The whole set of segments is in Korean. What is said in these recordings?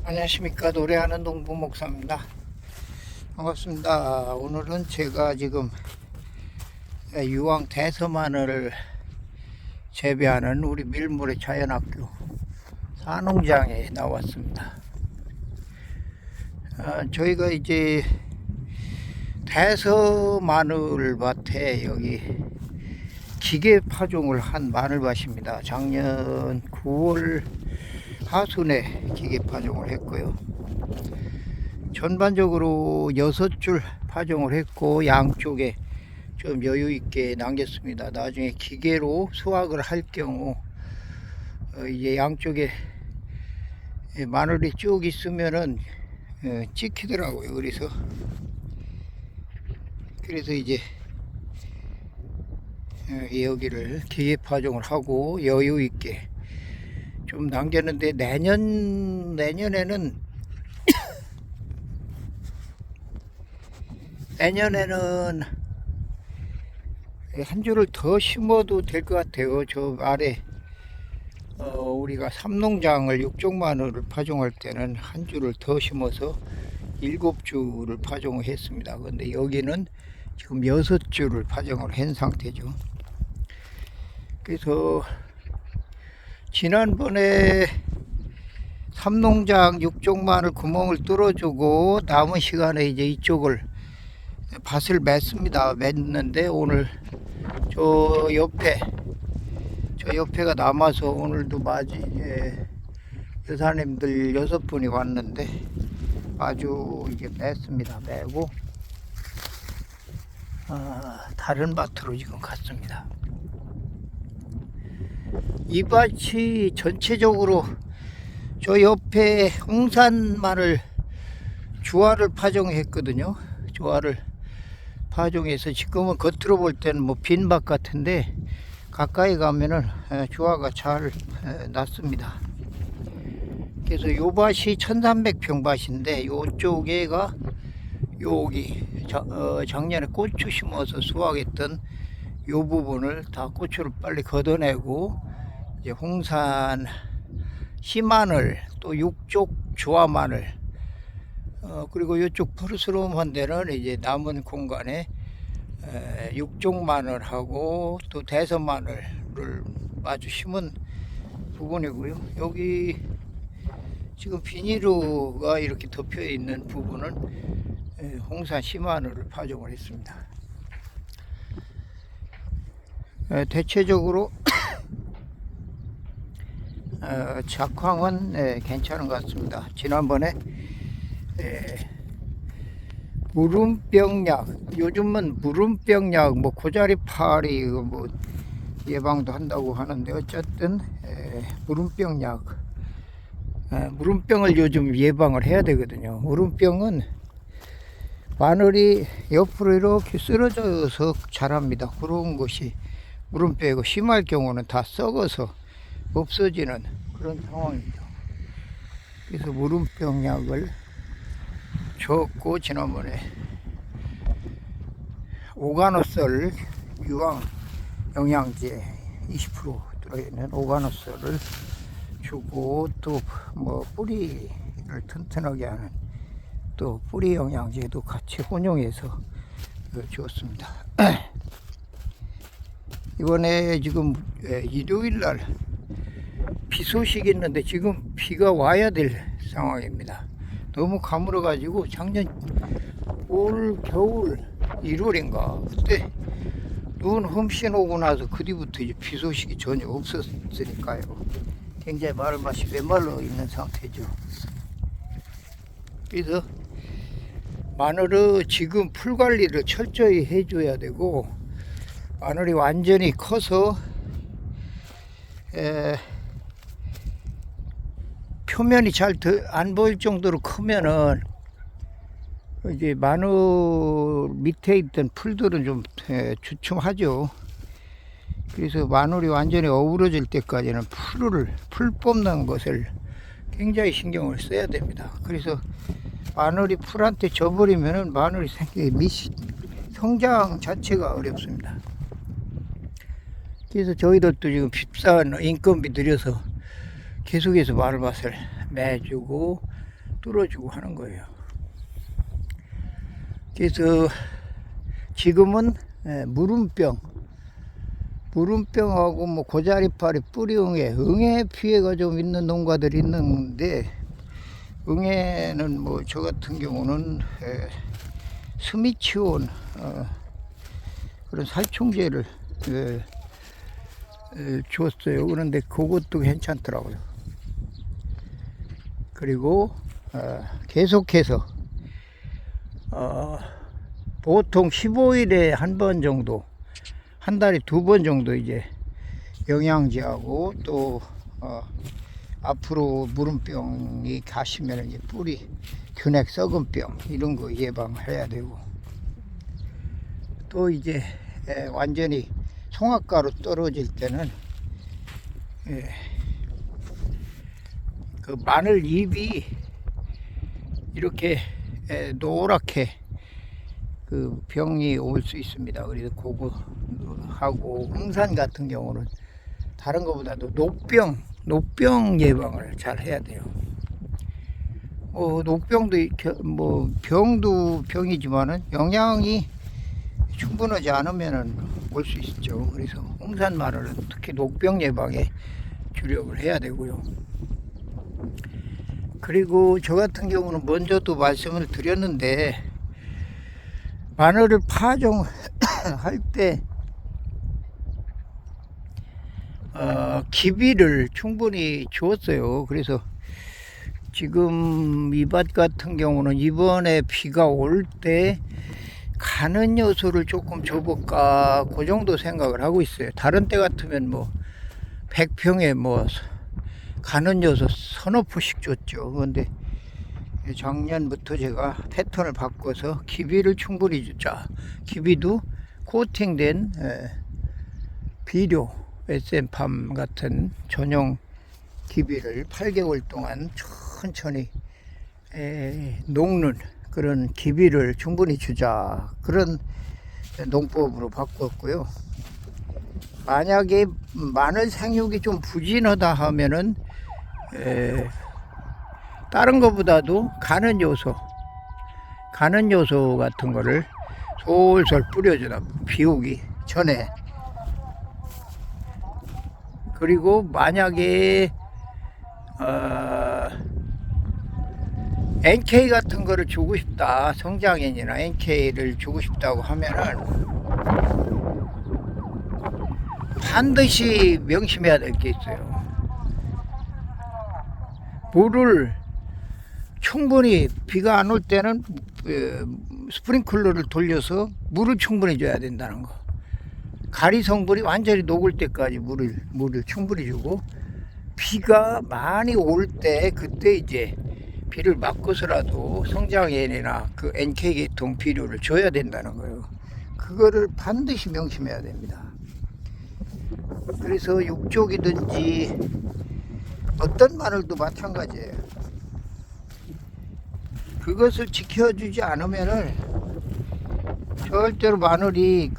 안녕하십니까. 노래하는 농부 목사입니다. 반갑습니다. 오늘은 제가 지금 유황 대서마늘을 재배하는 우리 밀물의 자연학교 사농장에 나왔습니다. 저희가 이제 대서마늘 밭에 여기 기계 파종을 한 마늘밭입니다. 작년 9월 하순에 기계 파종을 했고요. 전반적으로 6줄 파종을 했고 양쪽에 좀 여유 있게 남겼습니다. 나중에 기계로 수확을 할 경우 이제 양쪽에 마늘이 쭉 있으면은 찍히더라고요. 그래서 이제 여기를 기계 파종을 하고 여유 있게 좀 남겼는데 내년에는 한 줄을 더 심어도 될 것 같아요. 저 아래 우리가 삼농장을 육종마늘을 파종할 때는 한 줄을 더 심어서 7줄을 파종을 했습니다. 근데 여기는 지금 6줄을 파종을 한 상태죠. 그래서 지난번에 삼농장 육종마늘 구멍을 뚫어주고 남은 시간에 이제 이쪽을 밭을 맸는데 오늘 저 옆에가 남아서 오늘도 여사님들 6분이 왔는데 아주 이제 맸습니다. 매고 다른 밭으로 지금 갔습니다. 이 밭이 전체적으로 저 옆에 홍산마늘 주화를 파종했거든요. 주화를 파종해서 지금은 겉으로 볼 때는 뭐 빈 밭 같은데 가까이 가면은 주화가 잘 났습니다. 그래서 요 밭이 1300평 밭인데 요쪽에가 여기 작년에 고추 심어서 수확했던 요 부분을 다 고추를 빨리 걷어내고 이제 홍산 시마늘 또 육쪽 주화마늘 그리고 이쪽 푸르스름한 데는 이제 남은 공간에 육종마늘하고 또 대서마늘을 아주 심은 부분이고요. 여기 지금 비닐로가 이렇게 덮여 있는 부분은 홍산 시마늘을 파종을 했습니다. 대체적으로 작황은 괜찮은 것 같습니다. 지난번에 무름병약, 요즘은 무름병약, 뭐 고자리파리 뭐 예방도 한다고 하는데 어쨌든 무름병약, 무름병을 요즘 예방을 해야 되거든요. 무름병은 마늘이 옆으로 이렇게 쓰러져서 자랍니다. 그런 것이 무름병이고 심할 경우는 다 썩어서 없어지는 그런 상황입니다. 그래서 무름병약을 줬고 지난번에 오가노솔 유황 영양제 20% 들어있는 오가노솔을 주고 또 뭐 뿌리를 튼튼하게 하는 또 뿌리 영양제도 같이 혼용해서 주었습니다. 이번에 지금 일요일날 비 소식이 있는데 지금 비가 와야 될 상황입니다. 너무 가물어 가지고 작년 올 겨울 1월인가 그때 눈 흠씬 오고 나서 그 뒤부터 이제 비 소식이 전혀 없었으니까요. 굉장히 마을밭이 메말라 있는 상태죠. 그래서 마늘은 지금 풀 관리를 철저히 해줘야 되고 마늘이 완전히 커서 표면이 잘 안 보일 정도로 크면은 이제 마늘 밑에 있던 풀들은 좀 주춤하죠. 그래서 마늘이 완전히 어우러질 때까지는 풀 뽑는 것을 굉장히 신경을 써야 됩니다. 그래서 마늘이 풀한테 져버리면은 마늘이 성장 자체가 어렵습니다. 그래서 저희들도 지금 비싼 인건비 들여서 계속해서 마늘밭을 매주고 뚫어주고 하는 거예요. 그래서 지금은 무름병하고 뭐 고자리파리 응애 피해가 좀 있는 농가들이 있는데, 응애는 뭐 저 같은 경우는 스미치온 그런 살충제를 줬어요. 그런데 그것도 괜찮더라고요. 그리고 계속해서 보통 15일에 한 번 정도, 한 달에 2번 정도 이제 영양제하고 또 앞으로 무름병이 가시면 이제 뿌리 균핵 썩은병 이런 거 예방해야 되고, 또 이제 완전히 송악가로 떨어질 때는 그 마늘 잎이 이렇게 노랗게 그 병이 올 수 있습니다. 그래서 그거 하고, 홍산 같은 경우는 다른 것보다도 녹병 예방을 잘 해야 돼요. 녹병도 뭐 병도 병이지만은 영양이 충분하지 않으면은 올 수 있죠. 그래서 홍산 마늘은 특히 녹병 예방에 주력을 해야 되고요. 그리고 저 같은 경우는 먼저도 말씀을 드렸는데, 마늘을 파종할 때 기비를 충분히 주었어요. 그래서 지금 이 밭 같은 경우는 이번에 비가 올 때 가는 요소를 조금 줘볼까, 그 정도 생각을 하고 있어요. 다른 때 같으면 뭐 100평에 뭐 가는 요소 서너 포씩 줬죠. 그런데 작년부터 제가 패턴을 바꿔서 기비를 충분히 주자. 기비도 코팅된 비료, SM팜 같은 전용 기비를 8개월 동안 천천히 녹는 그런 기비를 충분히 주자. 그런 농법으로 바꿨고요. 만약에 마늘 생육이 좀 부진하다 하면은 다른 것보다도 가는 요소 같은 거를 솔솔 뿌려주다, 비 오기 전에. 그리고 만약에 NK 같은 거를 주고 싶다, 성장인이나 NK를 주고 싶다고 하면은 반드시 명심해야 될 게 있어요. 물을 충분히, 비가 안 올 때는 스프링클러를 돌려서 물을 충분히 줘야 된다는 거. 가리 성분이 완전히 녹을 때까지 물을 충분히 주고, 비가 많이 올 때 그때 이제 비를 맞고서라도 성장액이나 그 NK 계통 비료를 줘야 된다는 거예요. 그거를 반드시 명심해야 됩니다. 그래서 육족이든지 어떤 마늘도 마찬가지예요. 그것을 지켜주지 않으면은 절대로 마늘이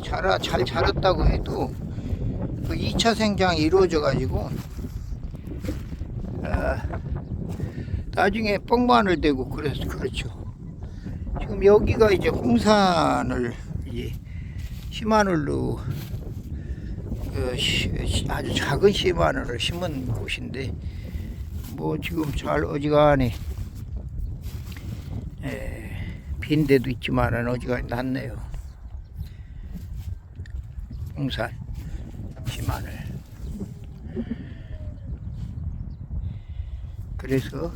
잘 자랐다고 해도 그 2차 생장이 이루어져 가지고 나중에 뻥마늘 되고 그래서 그렇죠. 지금 여기가 이제 홍산을 이제 시마늘로 아주 작은 시마늘을 심은 곳인데, 뭐 지금 잘 어지간히 빈 데도 있지만은 어지간히 낫네요. 홍산 시마늘. 그래서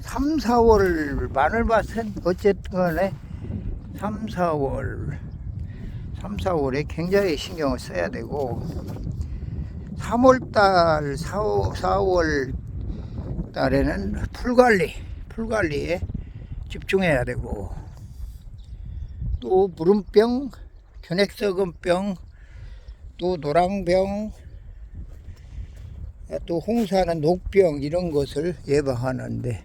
3, 4월 마늘밭은 어쨌든 간에 3, 4월에 굉장히 신경을 써야 되고, 3월달, 4월 달에는 풀관리에 집중해야 되고, 또 무름병, 균핵썩은병, 또 노랑병, 또 홍사는 녹병, 이런 것을 예방하는데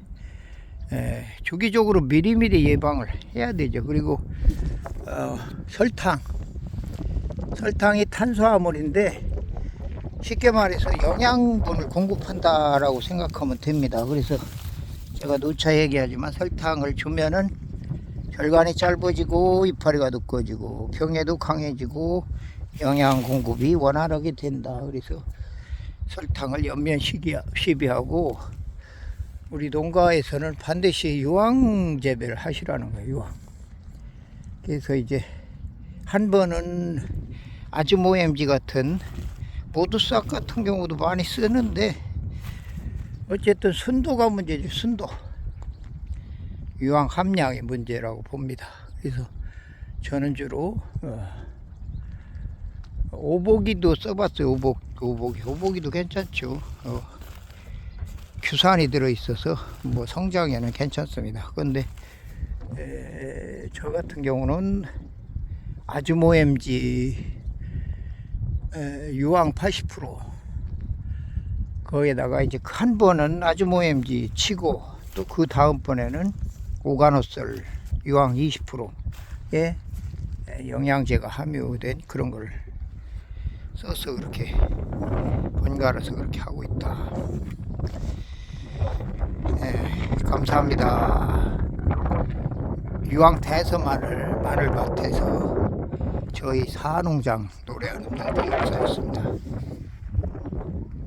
주기적으로 미리미리 예방을 해야 되죠. 그리고 설탕이 탄수화물인데 쉽게 말해서 영양분을 공급한다라고 생각하면 됩니다. 그래서 제가 누차 얘기하지만 설탕을 주면은 결간이 짧아지고 이파리가 두꺼워지고 병에도 강해지고 영양 공급이 원활하게 된다. 그래서 설탕을 연면 시비하고 우리 농가에서는 반드시 유황 재배를 하시라는 거예요. 유황. 그래서 이제 한 번은 아즈모엠지 같은 모두싹 같은 경우도 많이 쓰는데 어쨌든 순도가 문제죠. 순도. 유황 함량의 문제라고 봅니다. 그래서 저는 주로 오보기도 써봤어요. 오보기도 괜찮죠. 규산이 들어있어서 뭐 성장에는 괜찮습니다. 그런데 저 같은 경우는 아즈모엠지 유황 80% 거기에다가 이제 한 번은 아즈모엠지 치고 또 그 다음번에는 오가노솔 유황 20%의 영양제가 함유된 그런 걸 써서 그렇게 번갈아서 그렇게 하고 있다. 감사합니다. 유황 대서 마늘밭에서 저희 사농장 노래하는 분들이 있었습니다.